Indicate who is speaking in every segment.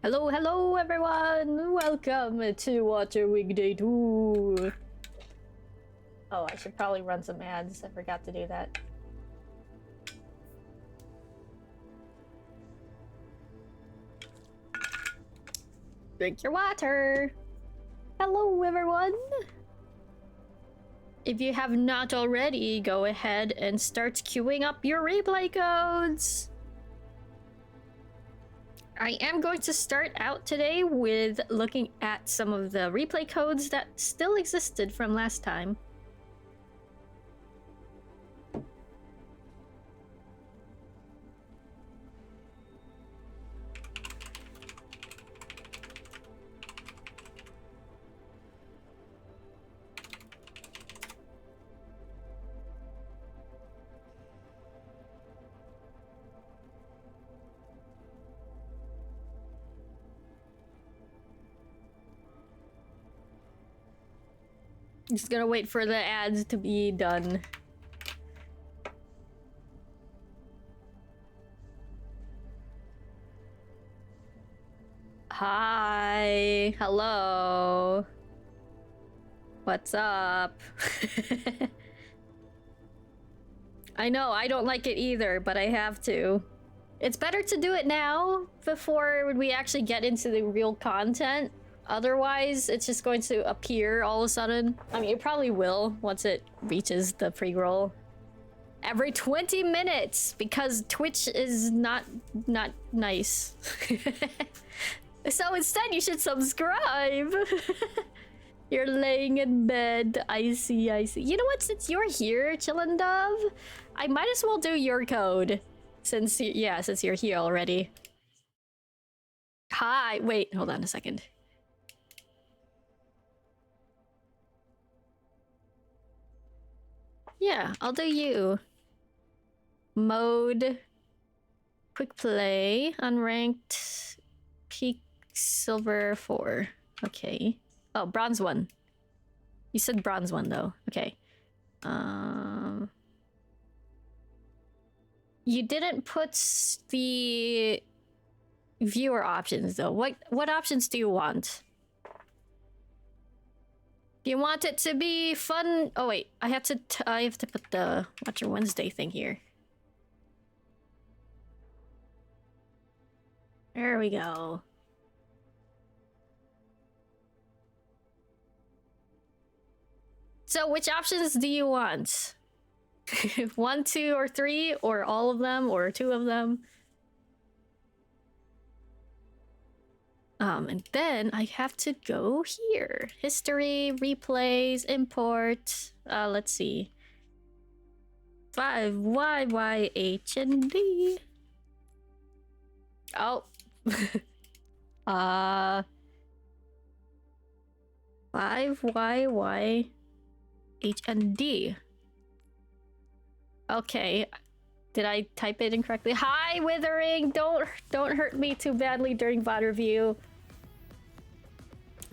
Speaker 1: Hello, hello everyone! Welcome to WatcherWeek Day 2! Oh, I should probably run some ads. I forgot to do that. Drink your water! Hello everyone! If you have not already, go ahead and start queuing up your replay codes! I am going to start out today with looking at some of the replay codes that still existed from last time. Just gonna wait for the ads to be done. Hi, hello. What's up? I know, I don't like it either, but I have to. It's better to do it now before we actually get into the real content. Otherwise, it's just going to appear all of a sudden. I mean, it probably will once it reaches the pre-roll. Every 20 minutes, because Twitch is not nice. So instead, you should subscribe. You're laying in bed. I see, I see. You know what? Since you're here, Chillin' Dove, I might as well do your code. Since you're here already. Hi. Wait, hold on a second. Yeah, I'll do you. Mode. Quick play. Unranked. Peak silver 4. Okay. Oh, bronze 1. You said bronze 1 though. Okay. You didn't put the viewer options though. What options do you want? Do you want it to be fun? Oh wait, I have to put the Watcher Wednesday thing here. There we go. So which options do you want? 1, 2, or 3, or all of them, or 2 of them? And then I have to go here. History, replays, import. Let's see. 5 Y Y H and D. Oh. 5 Y Y H and D. Okay. Did I type it incorrectly? Hi, Withering! Don't hurt me too badly during VOD review.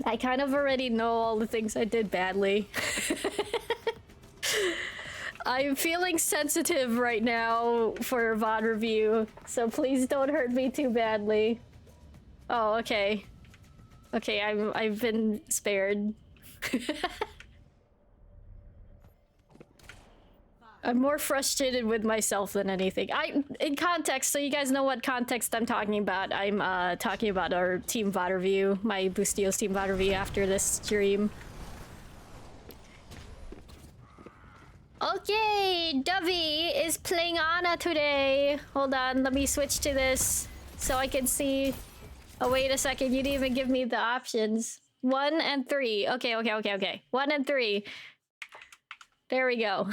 Speaker 1: I kind of already know all the things I did badly. I'm feeling sensitive right now for VOD review, so please don't hurt me too badly. Oh, okay. Okay, I've been spared. I'm more frustrated with myself than anything. In context, so you guys know what context I'm talking about. I'm talking about our team VOD review, my Boostio's team VOD review after this stream. Okay, Dovey is playing Ana today. Hold on, let me switch to this so I can see. Oh, wait a second, you didn't even give me the options. 1 and 3. Okay. 1 and 3. There we go.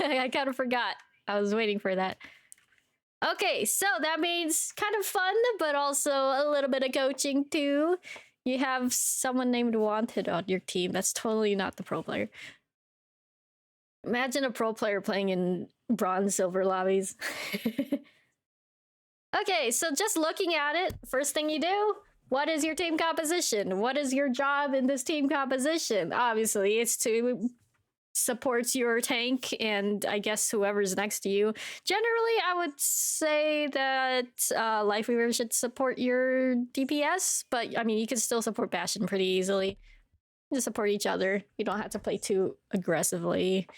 Speaker 1: I kind of forgot. I was waiting for that. Okay, so that means kind of fun, but also a little bit of coaching too. You have someone named Wanted on your team. That's totally not the pro player. Imagine a pro player playing in bronze silver lobbies. Okay, so just looking at it, first thing you do, what is your team composition? What is your job in this team composition? Obviously, it's to supports your tank, and I guess whoever's next to you. Generally, I would say that Lifeweaver should support your DPS, but I mean, you can still support Bastion pretty easily. Just support each other. You don't have to play too aggressively,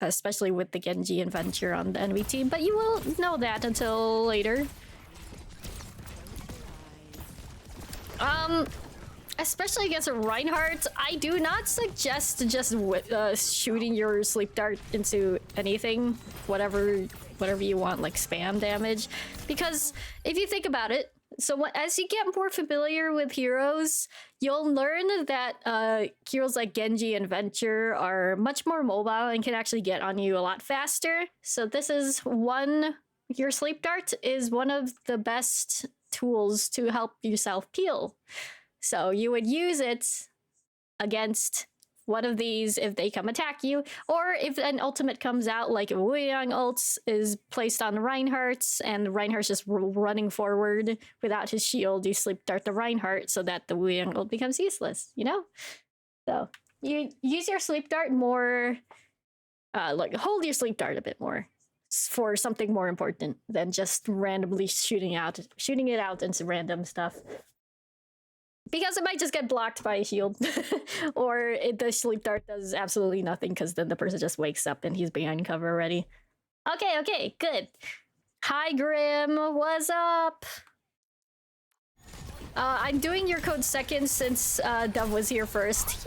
Speaker 1: especially with the Genji and Venture on the enemy team, but you will know that until later. Especially against a Reinhardt, I do not suggest just shooting your sleep dart into anything, whatever you want, like spam damage, because if you think about it, so as you get more familiar with heroes, you'll learn that heroes like Genji and Venture are much more mobile and can actually get on you a lot faster. So this is your sleep dart is one of the best tools to help yourself peel. So you would use it against one of these if they come attack you, or if an ultimate comes out, like Wu Yang ult is placed on Reinhardt, and Reinhardt's just running forward without his shield, you sleep dart the Reinhardt so that the Wu Yang ult becomes useless, you know? So you use your sleep dart more, like hold your sleep dart a bit more for something more important than just randomly shooting it out into random stuff. Because it might just get blocked by a shield. Or the sleep dart does absolutely nothing because then the person just wakes up and he's behind cover already. Okay, good. Hi, Grim. What's up? I'm doing your code second since Dove was here first.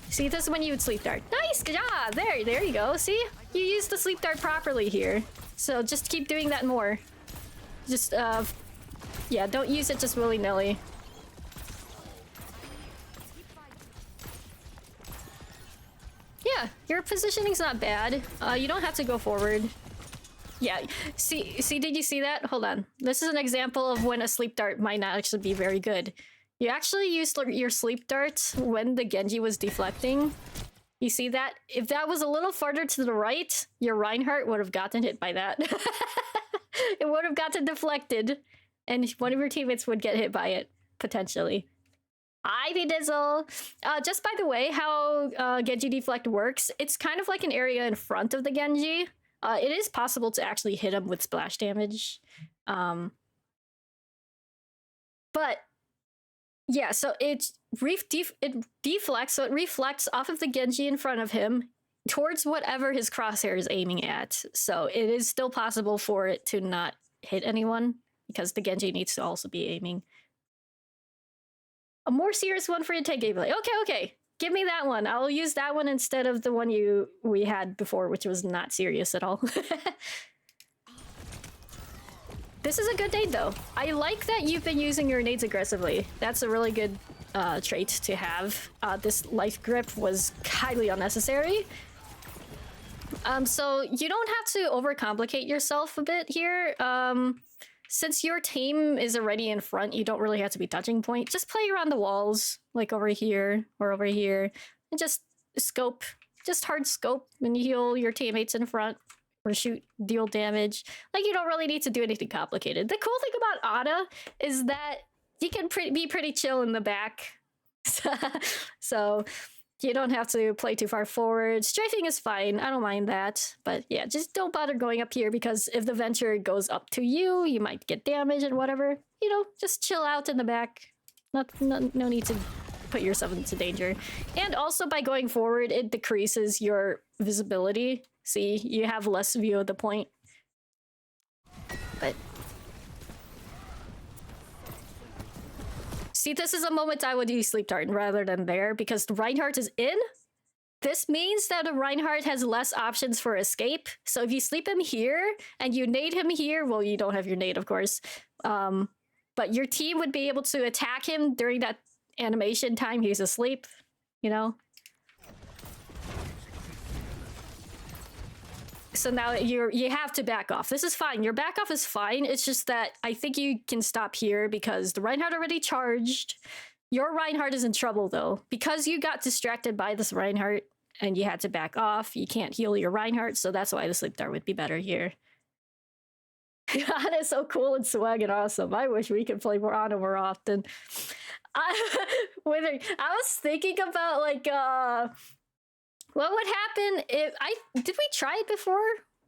Speaker 1: See, this is when you would sleep dart. Nice! Ah, there you go. See? You used the sleep dart properly here. So just keep doing that more. Just, yeah, don't use it just willy-nilly. Yeah, your positioning's not bad. You don't have to go forward. Yeah, see, did you see that? Hold on. This is an example of when a sleep dart might not actually be very good. You actually used your sleep dart when the Genji was deflecting. You see that? If that was a little farther to the right, your Reinhardt would have gotten hit by that. It would have gotten deflected. And one of your teammates would get hit by it, potentially. Ivy Dizzle! Just by the way, how Genji Deflect works, it's kind of like an area in front of the Genji. It is possible to actually hit him with splash damage. But, yeah, so it deflects, so it reflects off of the Genji in front of him towards whatever his crosshair is aiming at. So it is still possible for it to not hit anyone, because the Genji needs to also be aiming. A more serious one for your tank gameplay. Okay. Give me that one. I'll use that one instead of the one we had before, which was not serious at all. This is a good nade, though. I like that you've been using your nades aggressively. That's a really good trait to have. This life grip was highly unnecessary. So you don't have to overcomplicate yourself a bit here. Since your team is already in front, you don't really have to be touching point. Just play around the walls, like over here or over here, and just scope. Just hard scope and heal your teammates in front, or deal damage. Like, you don't really need to do anything complicated. The cool thing about Ana is that you can be pretty chill in the back. So you don't have to play too far forward. Strafing is fine. I don't mind that. But yeah, just don't bother going up here, because if the Venture goes up to you, you might get damage and whatever. You know, just chill out in the back. No need to put yourself into danger. And also by going forward, it decreases your visibility. See, you have less view of the point. But see, this is a moment I would use Sleep Dart rather than there, because the Reinhardt is in. This means that a Reinhardt has less options for escape. So if you sleep him here and you nade him here, well, you don't have your nade, of course. But your team would be able to attack him during that animation time he's asleep, you know? So now you have to back off. This is fine. Your back off is fine. It's just that I think you can stop here because the Reinhardt already charged. Your Reinhardt is in trouble, though. Because you got distracted by this Reinhardt and you had to back off, you can't heal your Reinhardt, so that's why the Sleep Dart would be better here. Ana is so cool and swag and awesome. I wish we could play more Ana more often. I was thinking about like what would happen if did we try it before?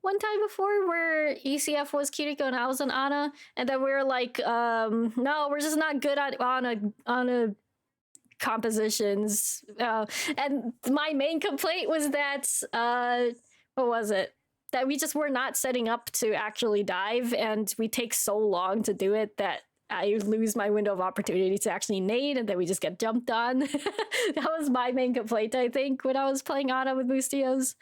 Speaker 1: One time before where ECF was Kiriko and I was an Ana, and then we were like, no, we're just not good at Ana compositions. And my main complaint was that what was it? That we just were not setting up to actually dive, and we take so long to do it that I lose my window of opportunity to actually nade, and then we just get jumped on. That was my main complaint, I think, when I was playing Ana with Bustios.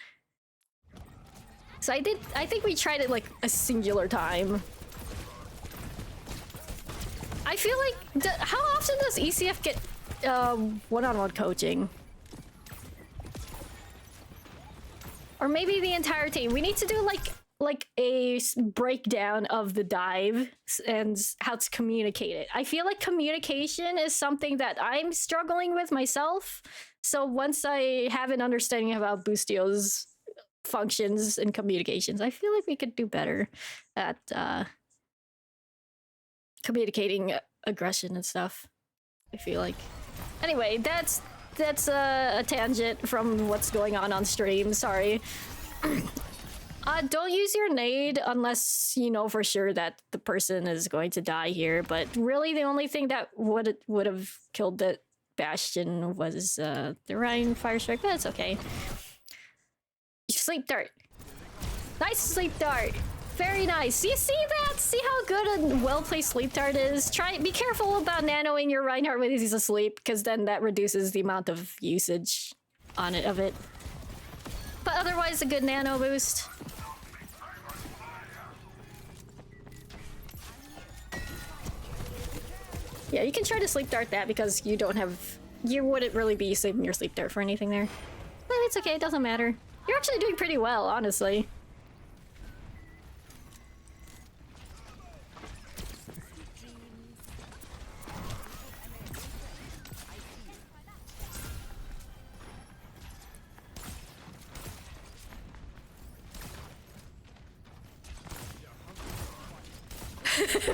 Speaker 1: So I think we tried it like a singular time. I feel like, how often does ECF get one-on-one coaching? Or maybe the entire team. We need to do like a breakdown of the dive and how to communicate it. I feel like communication is something that I'm struggling with myself. So once I have an understanding about Bustio's functions and communications, I feel like we could do better at communicating aggression and stuff. I feel like. Anyway, that's a tangent from what's going on stream. Sorry. Don't use your nade unless you know for sure that the person is going to die here. But really, the only thing that would have killed the Bastion was the Rhine Fire Strike. But it's okay. Sleep dart. Nice sleep dart. Very nice. You see that? See how good a well-placed sleep dart is? Be careful about nanoing your Reinhardt when he's asleep, because then that reduces the amount of usage on it of it. But otherwise, a good nano boost. Yeah, you can try to sleep dart that because you don't have... You wouldn't really be saving your sleep dart for anything there. But it's okay, it doesn't matter. You're actually doing pretty well, honestly.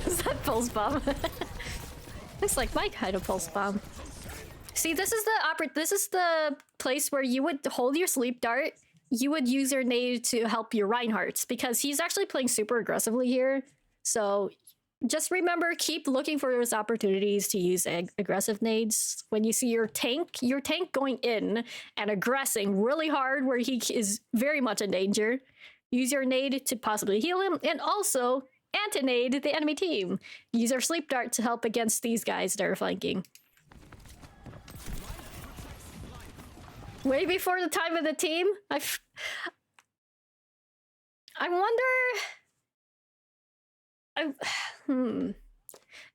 Speaker 1: Is that pulse bomb? Looks like my kind of pulse bomb. See, this is the place where you would hold your sleep dart. You would use your nade to help your Reinhardt, because he's actually playing super aggressively here. So just remember, keep looking for those opportunities to use aggressive nades. When you see your tank going in and aggressing really hard where he is very much in danger, use your nade to possibly heal him, and also anti-nade the enemy team. Use our sleep dart to help against these guys that are flanking. Way before the time of the team? I wonder...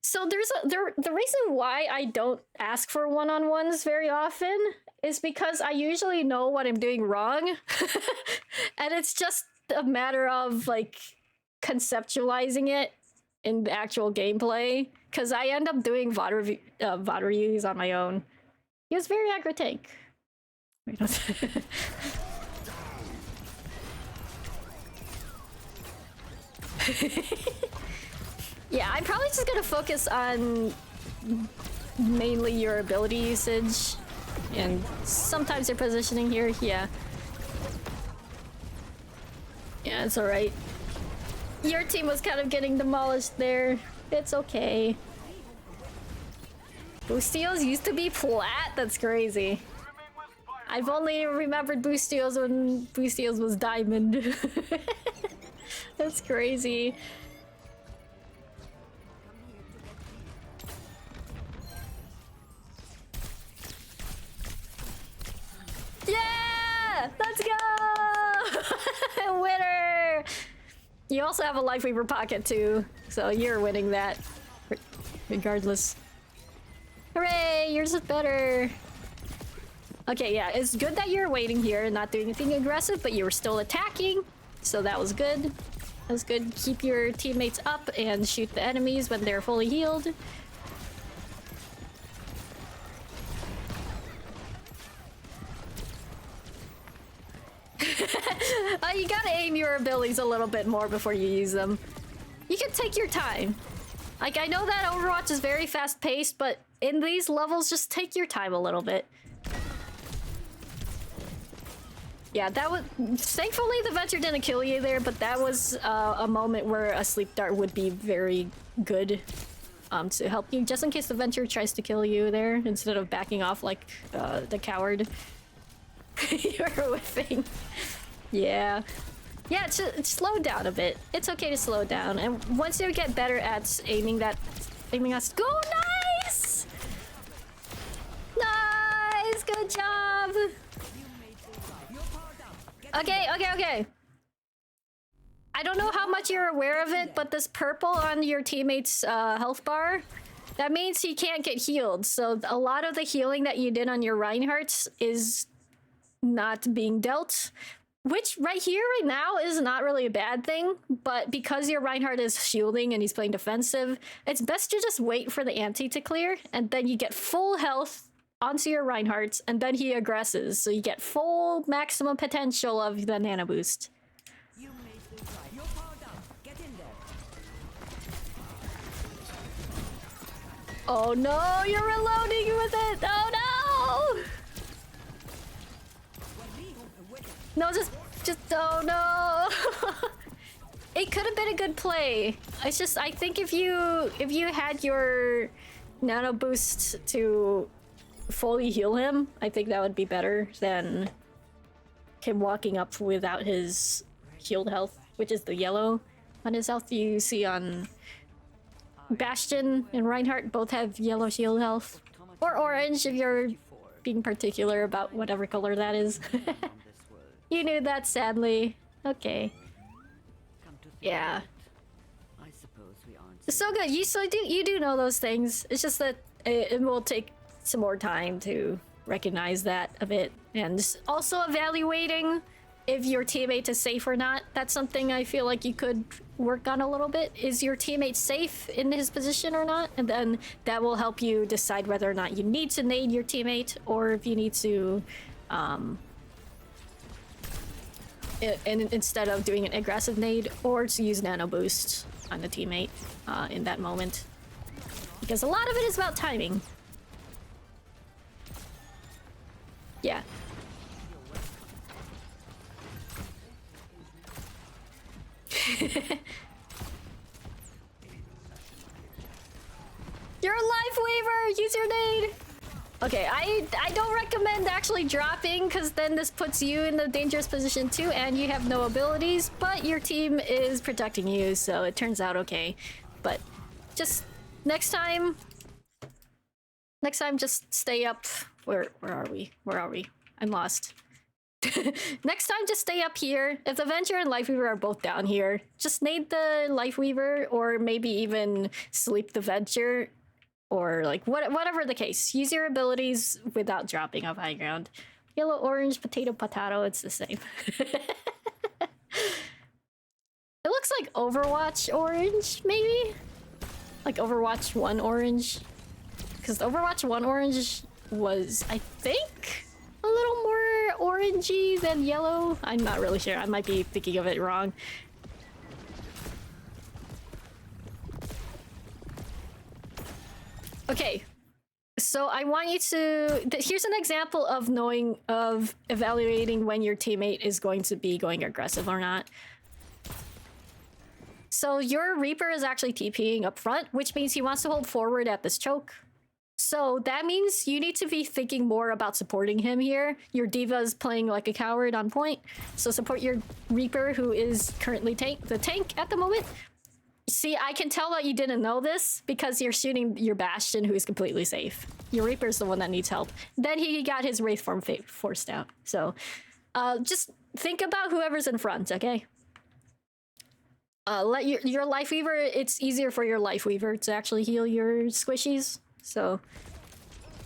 Speaker 1: So the reason why I don't ask for one-on-ones very often is because I usually know what I'm doing wrong. And it's just a matter of, like, conceptualizing it in the actual gameplay. Because I end up doing VOD reviews on my own. He was very aggro tank. Wait, yeah, I'm probably just gonna focus on mainly your ability usage and sometimes your positioning here. Yeah, it's alright. Your team was kind of getting demolished there. It's okay. Bustios used to be flat? That's crazy. I've only remembered Bustios when Bustios was diamond. That's crazy. Yeah! Let's go! Winner! You also have a Lifeweaver pocket too, so you're winning that. Regardless. Hooray! Yours is better! Okay, yeah, it's good that you're waiting here and not doing anything aggressive, but you were still attacking, so that was good. That was good. Keep your teammates up and shoot the enemies when they're fully healed. You gotta aim your abilities a little bit more before you use them. You can take your time. Like, I know that Overwatch is very fast-paced, but in these levels, just take your time a little bit. Yeah, that was... Thankfully, the Venture didn't kill you there, but that was a moment where a Sleep Dart would be very good to help you, just in case the Venture tries to kill you there, instead of backing off like the coward. You're whiffing. Yeah. Yeah, slow down a bit. It's okay to slow down, and once you get better at aiming us... Go! Nice! Nice! Good job! Okay. I don't know how much you're aware of it, but this purple on your teammate's health bar, that means he can't get healed. So a lot of the healing that you did on your Reinhardt is not being dealt, which right here, right now, is not really a bad thing. But because your Reinhardt is shielding and he's playing defensive, it's best to just wait for the anti to clear, and then you get full health onto your Reinhardt, and then he aggresses, so you get full maximum potential of the nano boost. Oh no, you're reloading with it! Oh no! No, just oh no! It could have been a good play. It's just, I think if you had your nano boost to fully heal him, I think that would be better than him walking up without his healed health, which is the yellow on his health. You see on Bastion and Reinhardt both have yellow shield health, or orange if you're being particular about whatever color that is. You knew that, sadly. Okay. Yeah. It's so good. You do know those things. It's just that it will take some more time to recognize that a bit, and also evaluating if your teammate is safe or not. That's something I feel like you could work on a little bit. Is your teammate safe in his position or not? And then that will help you decide whether or not you need to nade your teammate, or if you need to instead of doing an aggressive nade, or to use nano boost on the teammate in that moment, because a lot of it is about timing. Yeah. You're a life weaver! Use your nade! Okay, I don't recommend actually dropping, because then this puts you in the dangerous position too, and you have no abilities, but your team is protecting you, so it turns out okay. But just next time just stay up. Where are we? I'm lost. Next time, just stay up here. If the Venture and Lifeweaver are both down here, just nade the Lifeweaver, or maybe even sleep the Venture, or like whatever the case. Use your abilities without dropping off high ground. Yellow, orange, potato, it's the same. It looks like Overwatch orange, maybe? Like Overwatch 1 orange? Because Overwatch 1 orange was, I think, a little more orangey than yellow. I'm not really sure. I might be thinking of it wrong. Okay, so I want you to... Here's an example of evaluating when your teammate is going to be going aggressive or not. So your Reaper is actually TPing up front, which means he wants to hold forward at this choke. So that means you need to be thinking more about supporting him here. Your D.Va is playing like a coward on point, so support your Reaper, who is currently the tank at the moment. See, I can tell that you didn't know this because you're shooting your Bastion, who is completely safe. Your Reaper's the one that needs help. Then he got his Wraith form forced out. So just think about whoever's in front, okay? Let your Lifeweaver, it's easier for your Lifeweaver to actually heal your squishies. So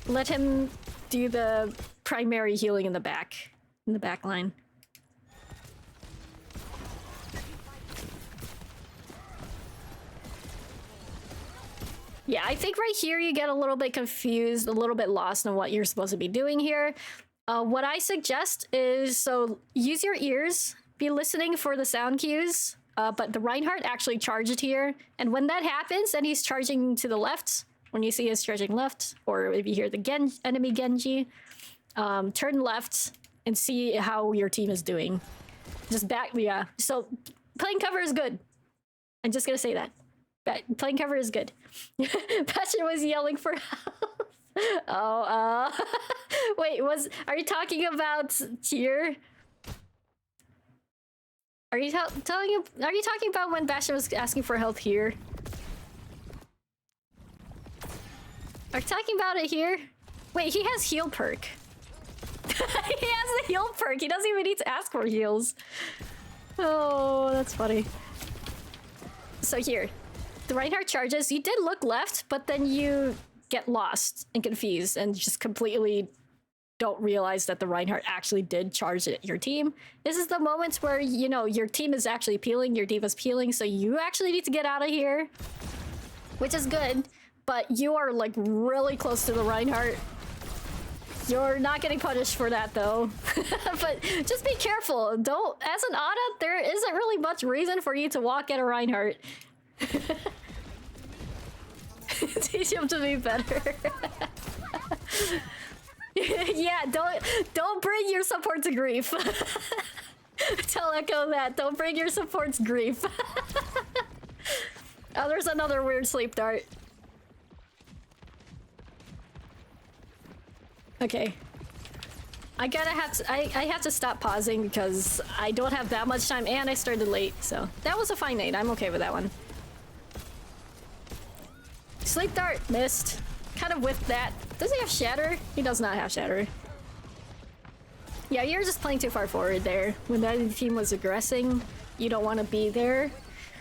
Speaker 1: let him do the primary healing in the back line. Yeah, I think right here you get a little bit confused, a little bit lost on what you're supposed to be doing here. What I suggest is, so use your ears, be listening for the sound cues, but the Reinhardt actually charged here, and when that happens and he's charging to the left, when you see it stretching left, or if you hear the enemy Genji, turn left and see how your team is doing. Just back, yeah. So playing cover is good. I'm just gonna say that. Playing cover is good. Passion was yelling for help. Oh, wait, are you talking about here? Are you talking about when Bastion was asking for help here? Are you talking about it here? Wait, he has heal perk. He has the heal perk. He doesn't even need to ask for heals. Oh, that's funny. So here, the Reinhardt charges. You did look left, but then you get lost and confused and just completely don't realize that the Reinhardt actually did charge at your team. This is the moments where, you know, your team is actually peeling, your D.Va's peeling, so you actually need to get out of here. Which is good, but you are, like, really close to the Reinhardt. You're not getting punished for that, though. But just be careful. Don't, as an Ana, there isn't really much reason for you to walk at a Reinhardt. Teach him to be better. Yeah, don't bring your support to grief. Tell Echo that. Don't bring your support's grief. Oh, there's another weird sleep dart. Okay. I have to stop pausing because I don't have that much time and I started late, so that was a fine nade. I'm okay with that one. Sleep dart missed. Kind of with that. Does he have shatter? He does not have shatter. Yeah, you're just playing too far forward there. When that team was aggressing, you don't want to be there.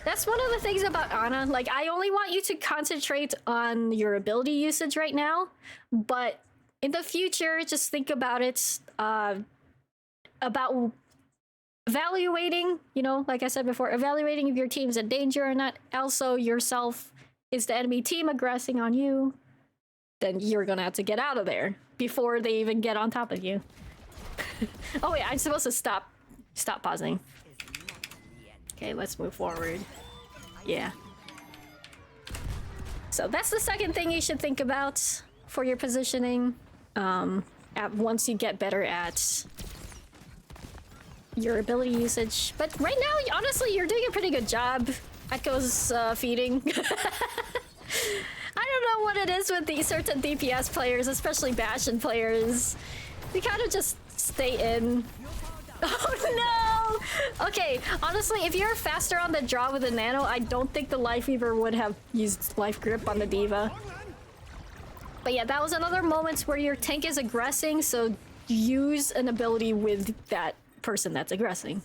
Speaker 1: That's one of the things about Ana. Like, I only want you to concentrate on your ability usage right now, but in the future, just think about it, about evaluating, you know, like I said before, evaluating if your team's in danger or not. Also, yourself, is the enemy team aggressing on you? Then you're gonna have to get out of there before they even get on top of you. Oh wait, I'm supposed to stop pausing. Okay, let's move forward. Yeah. So that's the second thing you should think about for your positioning. Once you get better at your ability usage. But right now, honestly, you're doing a pretty good job. Echo's feeding. I don't know what it is with these certain DPS players, especially Bastion players. You kind of just stay in. Oh no! Okay, honestly, if you're faster on the draw with a nano, I don't think the Life Weaver would have used Life Grip on the D.Va. But yeah, that was another moment where your tank is aggressing, so use an ability with that person that's aggressing.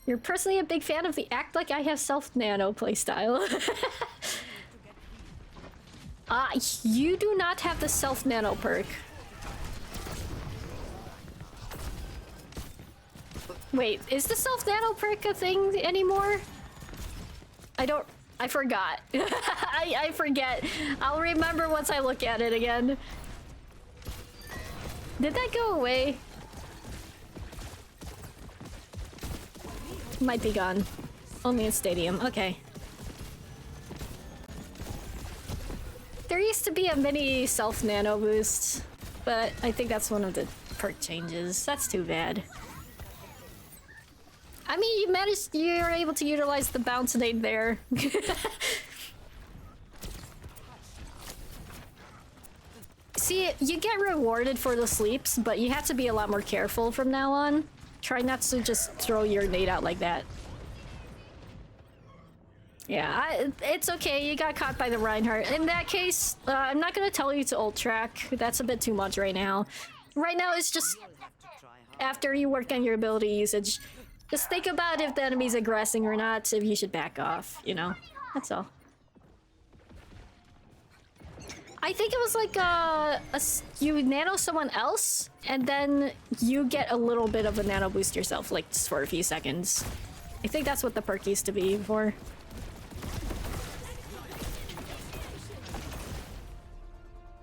Speaker 1: You're personally a big fan of the act like I have self-nano playstyle. You do not have the self-nano perk. Wait, is the self-nano perk a thing anymore? I forgot. I forget. I'll remember once I look at it again. Did that go away? Might be gone. Only in Stadium. Okay. There used to be a mini self-nano boost, but I think that's one of the perk changes. That's too bad. I mean, you're able to utilize the bounce nade there. See, you get rewarded for the sleeps, but you have to be a lot more careful from now on. Try not to just throw your nade out like that. Yeah, it's okay. You got caught by the Reinhardt. In that case, I'm not gonna tell you to ult track. That's a bit too much right now. Right now, it's just after you work on your ability usage, just think about if the enemy's aggressing or not, if you should back off, you know? That's all. I think it was like you nano someone else, and then you get a little bit of a nano boost yourself, like just for a few seconds. I think that's what the perk used to be for.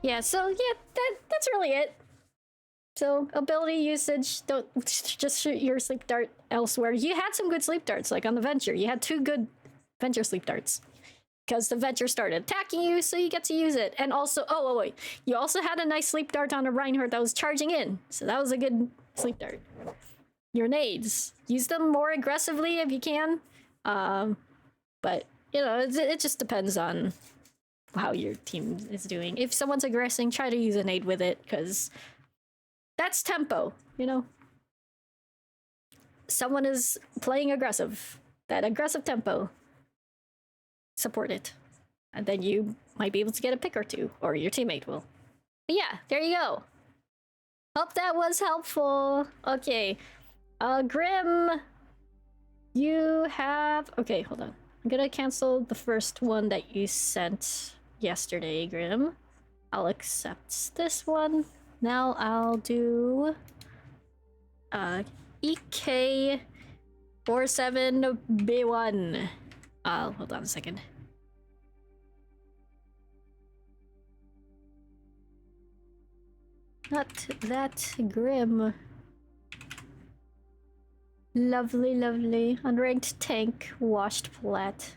Speaker 1: Yeah, so yeah, that's really it. So ability usage, don't just shoot your sleep dart elsewhere. You had some good sleep darts, like on the Venture. You had 2 good Venture sleep darts. because the Venture started attacking you, so you get to use it. And also, oh wait, you also had a nice sleep dart on a Reinhardt that was charging in, so that was a good sleep dart. Your nades, use them more aggressively if you can, but you know, it just depends on how your team is doing. If someone's aggressing, try to use a nade with it, because that's tempo, you know? Someone is playing aggressive. That aggressive tempo. Support it. And then you might be able to get a pick or two, or your teammate will. But yeah, there you go. Hope that was helpful. Okay. Grim, you have... Okay, hold on. I'm gonna cancel the first one that you sent yesterday, Grim. I'll accept this one. Now I'll do EK47B1. Hold on a second. Not that Grim. Lovely, lovely. Unranked tank, washed plat.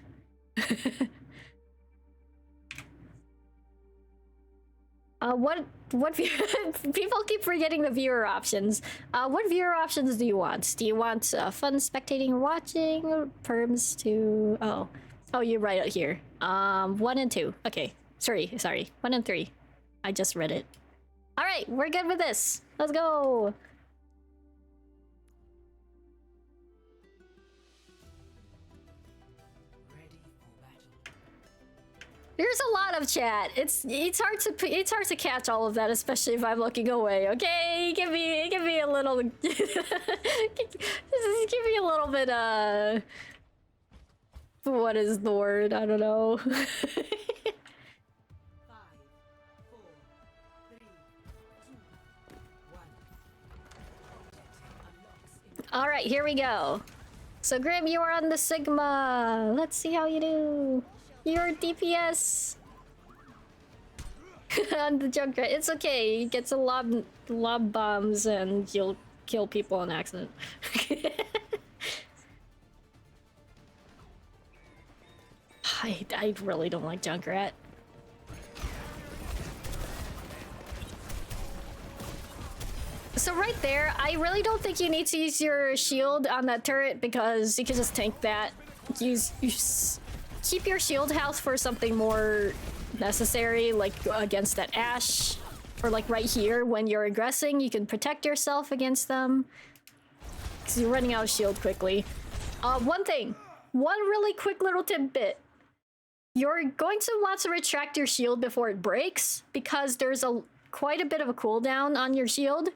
Speaker 1: What people keep forgetting the viewer options. What viewer options do you want? Do you want fun spectating or watching? Perms to... Oh, you're right out here. 1 and 2. Okay. Sorry. 1 and 3. I just read it. Alright, we're good with this. Let's go! There's a lot of chat. It's hard to catch all of that, especially if I'm looking away. Okay, give me a little give me a little bit what is the word? I don't know. 5, 4, 3, 2, 1. All right, here we go. So Grim, you are on the Sigma. Let's see how you do. Your DPS on the Junkrat. It's okay. You get to lob bombs and you'll kill people on accident. I really don't like Junkrat. So right there, I really don't think you need to use your shield on that turret because you can just tank that. Keep your shield health for something more necessary, like against that Ashe, or like right here when you're aggressing, you can protect yourself against them because you're running out of shield quickly. One really quick little tidbit. You're going to want to retract your shield before it breaks because there's quite a bit of a cooldown on your shield,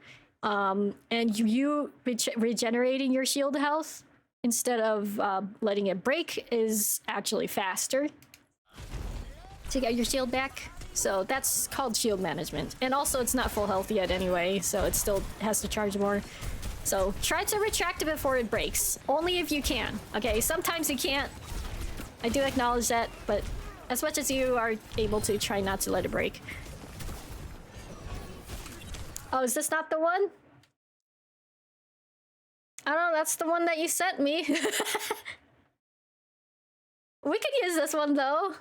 Speaker 1: and you regenerating your shield health instead of letting it break is actually faster to get your shield back. So that's called shield management. And also it's not full health yet anyway, so it still has to charge more. So try to retract it before it breaks. Only if you can. Okay, sometimes you can't. I do acknowledge that, but as much as you are able to, try not to let it break. Oh, is this not the one? I don't know, that's the one that you sent me. We could use this one, though.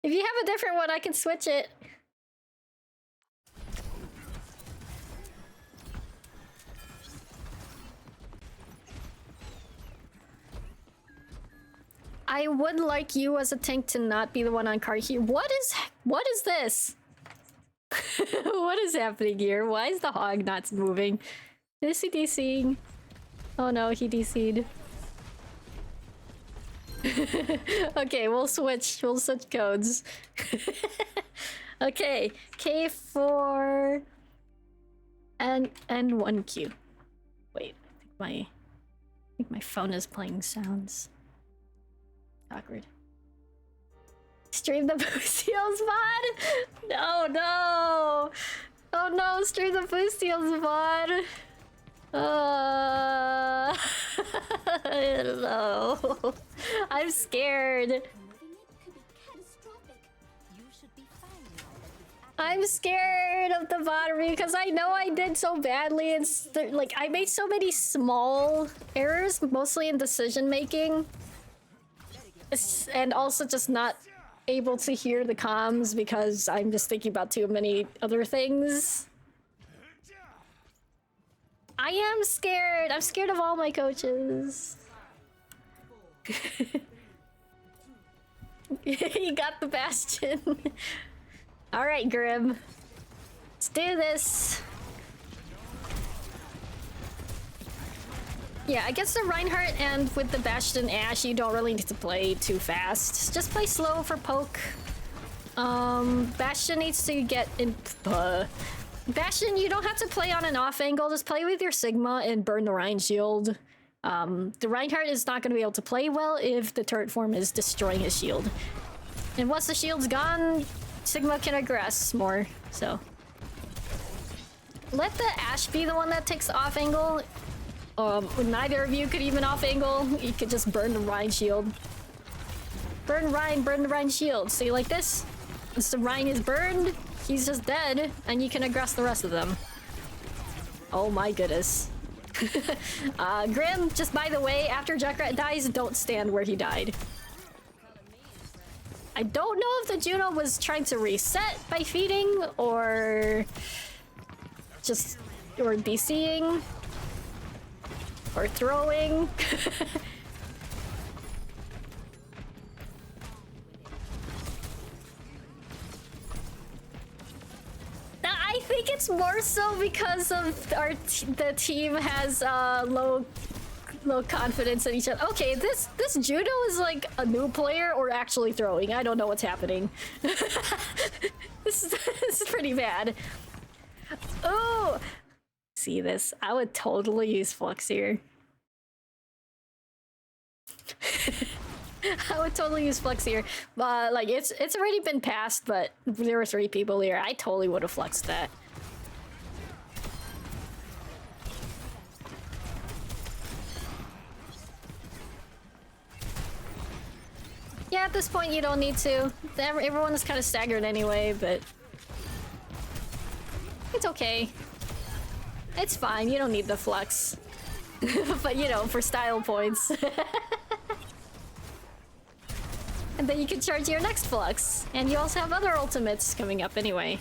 Speaker 1: If you have a different one, I can switch it. I would like you as a tank to not be the one on card here. What is this? What is happening here? Why is the hog not moving? Is he DCing? Oh no, he DC'd. Okay, we'll switch codes. Okay, K4 and 1Q. Wait, I think my phone is playing sounds. Awkward. Stream the Boostio's VOD? No! Oh no, stream the Boostio's VOD! No. I'm scared. I'm scared of the VOD because I know I did so badly. It's like I made so many small errors, mostly in decision making. And also just not able to hear the comms because I'm just thinking about too many other things. I am scared. I'm scared of all my coaches. You got the Bastion. Alright, Grim. Let's do this. Yeah, against the Reinhardt and with the Bastion Ashe, you don't really need to play too fast. Just play slow for poke. Bastion needs to get in... Bastion, you don't have to play on an off angle. Just play with your Sigma and burn the Rein shield. The Reinhardt is not going to be able to play well if the turret form is destroying his shield. And once the shield's gone, Sigma can aggress more, so... Let the Ashe be the one that takes the off angle. When neither of you could even off angle, you could just burn the Rein shield. Burn the Rein shield. See, like this? Once the Rein is burned, he's just dead, and you can aggress the rest of them. Oh my goodness. Grim, just by the way, after Junkrat dies, don't stand where he died. I don't know if the Juno was trying to reset by feeding, or just... or DCing. Or throwing. I think it's more so because of the team has low confidence in each other. Okay, this Judo is like a new player or actually throwing. I don't know what's happening. This is pretty bad. Oh, see this? I would totally use Flux here. I would totally use Flux here. Like it's already been passed, but there were 3 people here. I totally would have fluxed that. Yeah, at this point you don't need to. Everyone is kind of staggered anyway, but it's okay. It's fine. You don't need the flux. But you know, for style points. And then you can charge your next flux. And you also have other ultimates coming up anyway.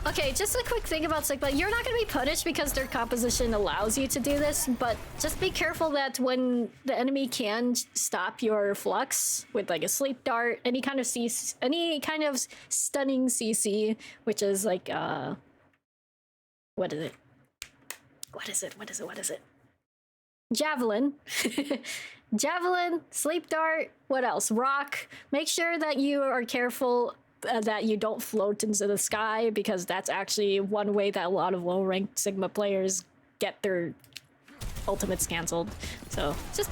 Speaker 1: Okay, just a quick thing about Sigma. You're not going to be punished because their composition allows you to do this, but just be careful that when the enemy can stop your flux with like a sleep dart, any kind of stunning CC, which is like what is it? Javelin. Javelin, sleep dart, what else? Rock. Make sure that you are careful that you don't float into the sky, because that's actually one way that a lot of low-ranked Sigma players get their ultimates canceled. So just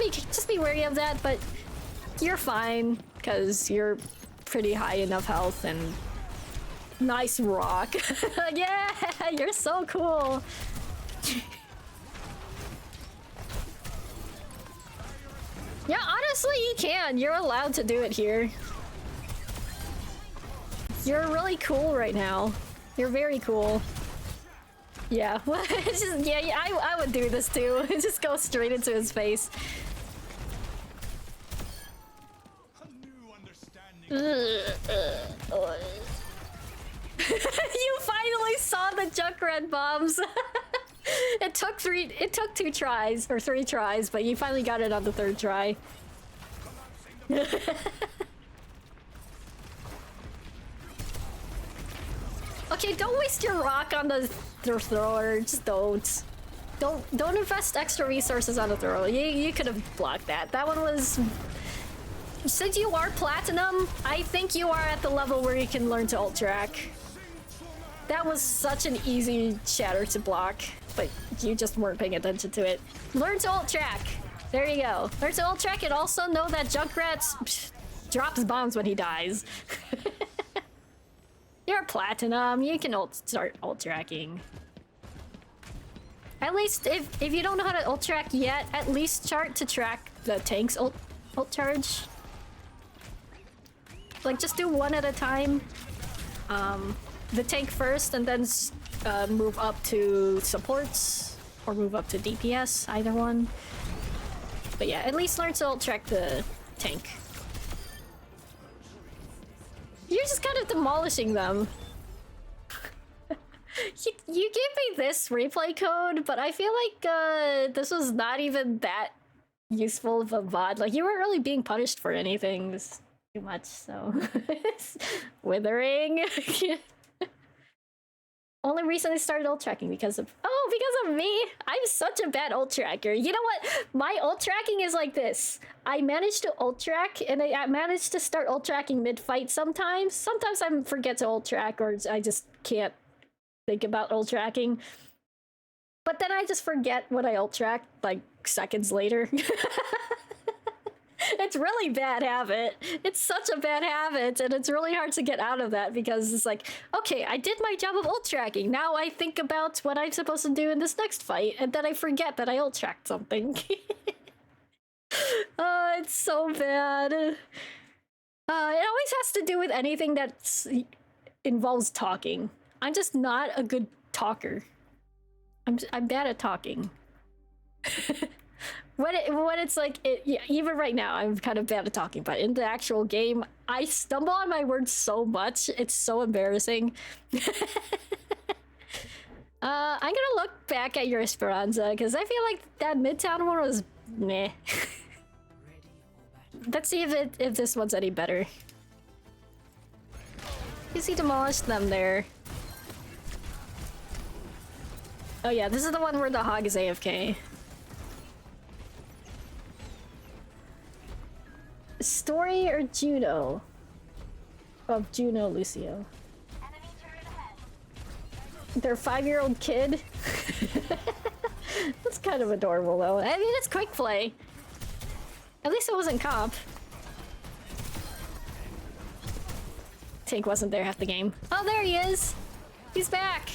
Speaker 1: be wary of that, but you're fine because you're pretty high enough health and nice rock. Yeah, you're so cool. Yeah, honestly, you can. You're allowed to do it here. You're really cool right now. You're very cool. Yeah, yeah, I would do this too. Just go straight into his face. You finally saw the Junkrat bombs. It took 2 tries or 3 tries, but you finally got it on the 3rd try. Okay, don't waste your rock on the thrower. Just don't. Don't invest extra resources on the thrower. You could have blocked that. That one was... Since you are platinum, I think you are at the level where you can learn to ult track. That was such an easy shatter to block, but you just weren't paying attention to it. Learn to ult track. There you go. Learn to ult track and also know that Junkrat drops bombs when he dies. You're platinum. You can start ult tracking. At least if you don't know how to ult track yet, at least start to track the tank's ult charge. Like just do one at a time. The tank first, and then move up to supports. or move up to DPS, either one. But yeah, at least learn to ult track the tank. You're just kind of demolishing them. You gave me this replay code, but I feel like this was not even that useful of a VOD. Like, you weren't really being punished for anything too much, so... Withering. Only recently started ult tracking because of... Oh, because of me? I'm such a bad ult tracker. You know what? My ult tracking is like this. I managed to ult track, and I managed to start ult tracking mid-fight sometimes. Sometimes I forget to ult track, or I just can't think about ult tracking. But then I just forget what I ult tracked, like, seconds later. It's really bad habit. It's such a bad habit, and it's really hard to get out of that because it's like, okay, I did my job of ult tracking. Now I think about what I'm supposed to do in this next fight, and then I forget that I ult tracked something. Oh, it's so bad. It always has to do with anything that involves talking. I'm just not a good talker. I'm bad at talking. When it's like, yeah, even right now, I'm kind of bad at talking, but in the actual game, I stumble on my words so much. It's so embarrassing. I'm gonna look back at your Esperanza, because I feel like that Midtown one was meh. Let's see if this one's any better. Easy demolished them there. Oh yeah, this is the one where the hog is AFK. Story or Juno? Of Juno Lucio. Their 5-year-old kid? That's kind of adorable though. I mean, it's quick play. At least it wasn't comp. Tank wasn't there half the game. Oh, there he is! He's back!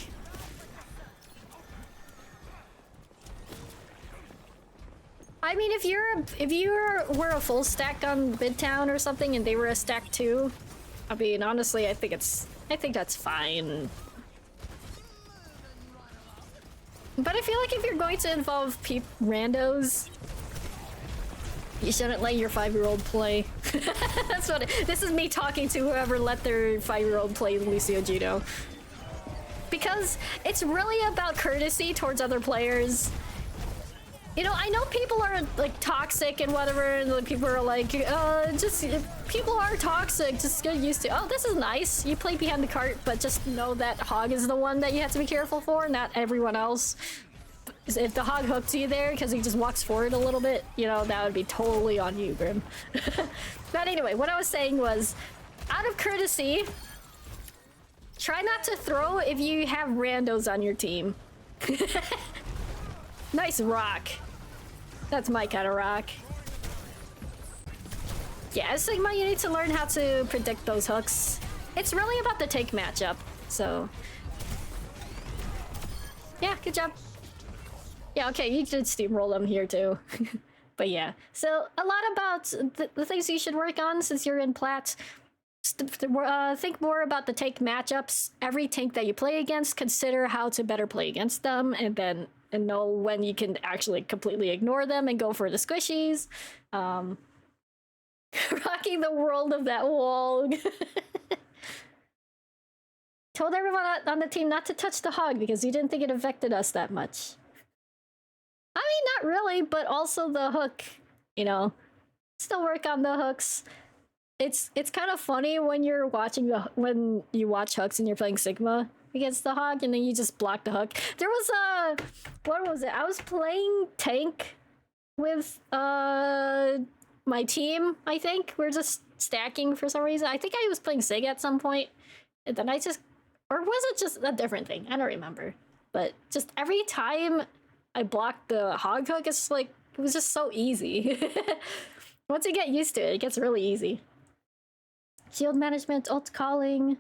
Speaker 1: I mean, if you were a full stack on Midtown or something and they were a stack too, I mean, honestly, I think that's fine. But I feel like if you're going to involve randos, you shouldn't let your 5-year-old play. That's what this is me talking to whoever let their 5-year-old play Lucio Judo. Because it's really about courtesy towards other players. You know, I know people are like toxic and whatever, and people are like, people are toxic, just get used to it. Oh, this is nice. You play behind the cart, but just know that hog is the one that you have to be careful for, not everyone else. If the hog hooks you there because he just walks forward a little bit, you know, that would be totally on you, Grim. But anyway, what I was saying was, out of courtesy, try not to throw if you have randos on your team. Nice rock. That's my kind of rock. Yeah, Sigma, you need to learn how to predict those hooks. It's really about the tank matchup, so... Yeah, good job. Yeah, okay, you should steamroll them here too. But yeah, so a lot about the things you should work on since you're in Plat. Think more about the tank matchups. Every tank that you play against, consider how to better play against them, and know when you can actually completely ignore them and go for the squishies. Rocking the world of that wall. Told everyone on the team not to touch the hog because you didn't think it affected us that much. I mean, not really, but also the hook, you know. Still work on the hooks. It's kind of funny when you're watching when you watch hooks and you're playing Sigma against the hog and then you just block the hook. There was what was it? I was playing tank with my team, I think. We're just stacking for some reason. I think I was playing Sig at some point. And then I just, or was it just a different thing? I don't remember. But just every time I blocked the hog hook, it's like, it was just so easy. Once you get used to it, it gets really easy. Shield management, ult calling,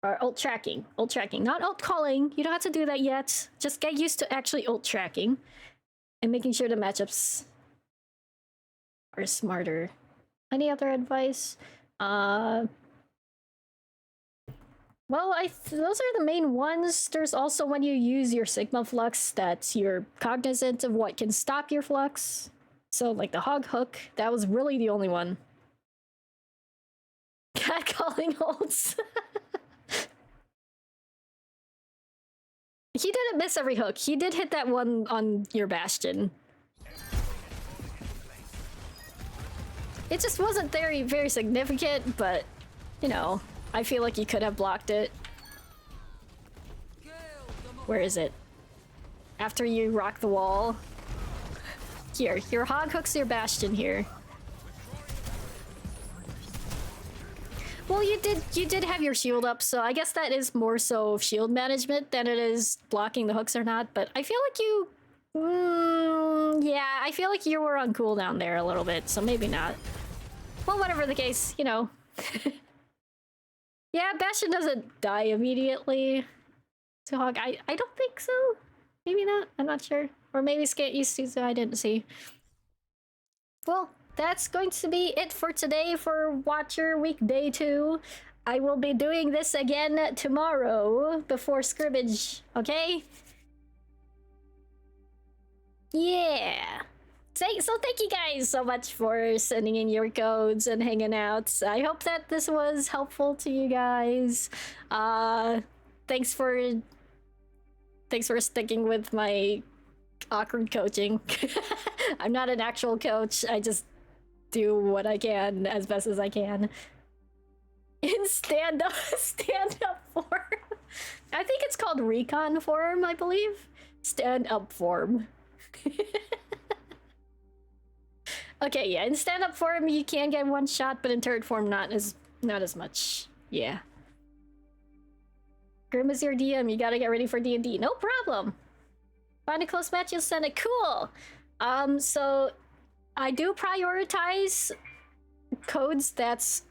Speaker 1: or ult tracking, not ult calling. You don't have to do that yet. Just get used to actually ult tracking and making sure the matchups are smarter. Any other advice? Well, those are the main ones. There's also when you use your Sigma Flux that you're cognizant of what can stop your flux. So, like the Hog Hook, that was really the only one. Catcalling holds. He didn't miss every hook. He did hit that one on your Bastion. It just wasn't very, very significant, but, you know, I feel like you could have blocked it. Where is it? After you rock the wall. Here, your Hog hooks your Bastion here. Well, you did have your shield up, so I guess that is more so shield management than it is blocking the hooks or not, but I feel like you... yeah, I feel like you were on cooldown there a little bit, so maybe not. Well, whatever the case, you know. Yeah, Bastion doesn't die immediately to Hog. I don't think so. Maybe not. I'm not sure. Or maybe Scant used to, so I didn't see. Well, that's going to be it for today for Watcher Week Day 2. I will be doing this again tomorrow before scrimmage, okay? Yeah. So thank you guys so much for sending in your codes and hanging out. I hope that this was helpful to you guys. Thanks for sticking with my awkward coaching. I'm not an actual coach. I just do what I can as best as I can. In stand up form. I think it's called recon form, I believe. Stand up form. Okay, yeah, in stand up form you can get one shot, but in turret form not as much. Yeah. Grim is your DM, you gotta get ready for D&D. No problem. Find a close match, you'll send it. Cool. So I do prioritize codes that's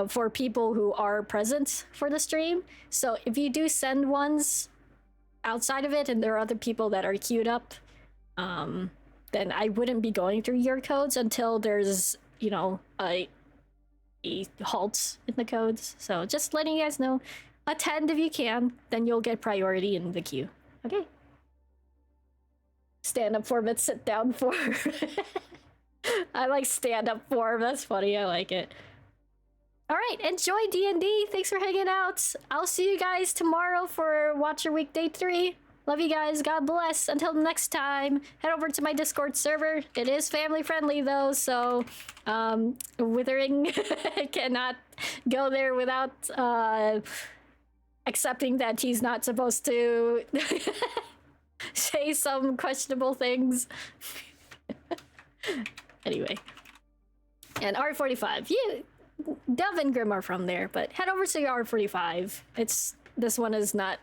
Speaker 1: for people who are present for the stream. So if you do send ones outside of it and there are other people that are queued up, then I wouldn't be going through your codes until there's, you know, a halt in the codes. So just letting you guys know, attend if you can, then you'll get priority in the queue. Okay. Stand up form and sit down form. I like stand up form. That's funny. I like it. All right, enjoy D&D. Thanks for hanging out. I'll see you guys tomorrow for Watcher Week Day 3. Love you guys. God bless. Until next time, head over to my Discord server. It is family friendly though, so Withering cannot go there without accepting that he's not supposed to say some questionable things. Anyway. And R45. Yeah, Dove and Grim are from there, but head over to R45. This one is not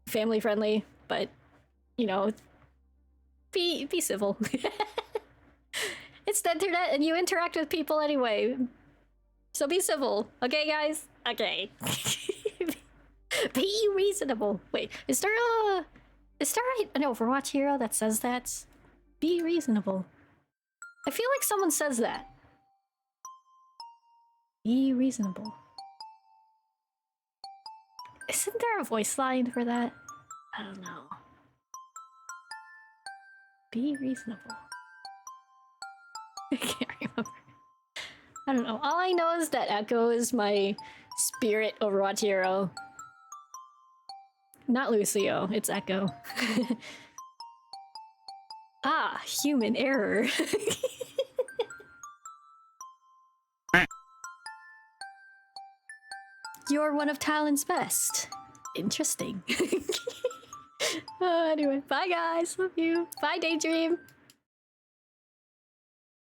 Speaker 1: family friendly, but you know, be civil. It's the internet and you interact with people anyway. So be civil. Okay, guys? Okay. Be reasonable. Wait, is there a no Overwatch hero that says that? Be reasonable. I feel like someone says that. Be reasonable. Isn't there a voice line for that? I don't know. Be reasonable. I can't remember. I don't know. All I know is that Echo is my spirit Overwatch hero. Not Lucio, it's Echo. Ah, human error. You're one of Talon's best. Interesting. Anyway, bye guys. Love you. Bye, Daydream.